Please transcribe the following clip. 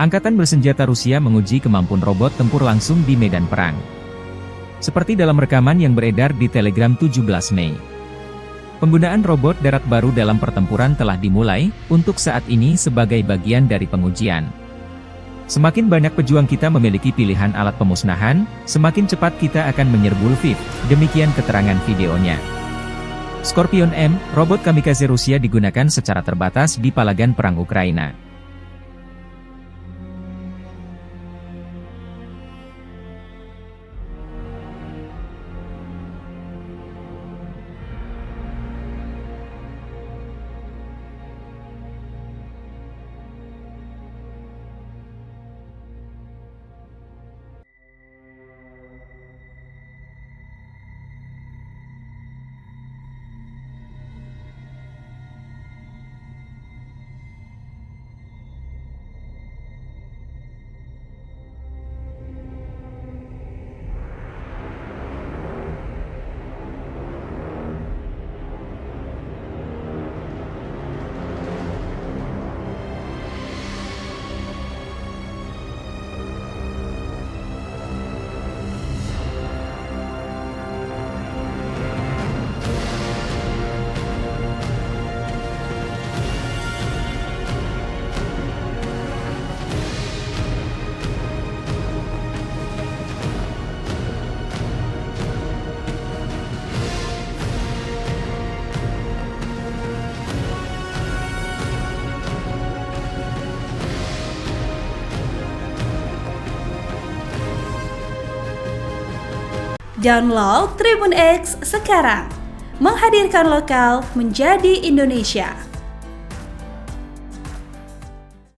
Angkatan bersenjata Rusia menguji kemampuan robot tempur langsung di medan perang. Seperti dalam rekaman yang beredar di Telegram 17 Mei. Penggunaan robot darat baru dalam pertempuran telah dimulai, untuk saat ini sebagai bagian dari pengujian. Semakin banyak pejuang kita memiliki pilihan alat pemusnahan, semakin cepat kita akan menyerbu Lviv, demikian keterangan videonya. Scorpion M, robot kamikaze Rusia digunakan secara terbatas di palagan perang Ukraina. Download Tribun X sekarang, menghadirkan lokal menjadi Indonesia.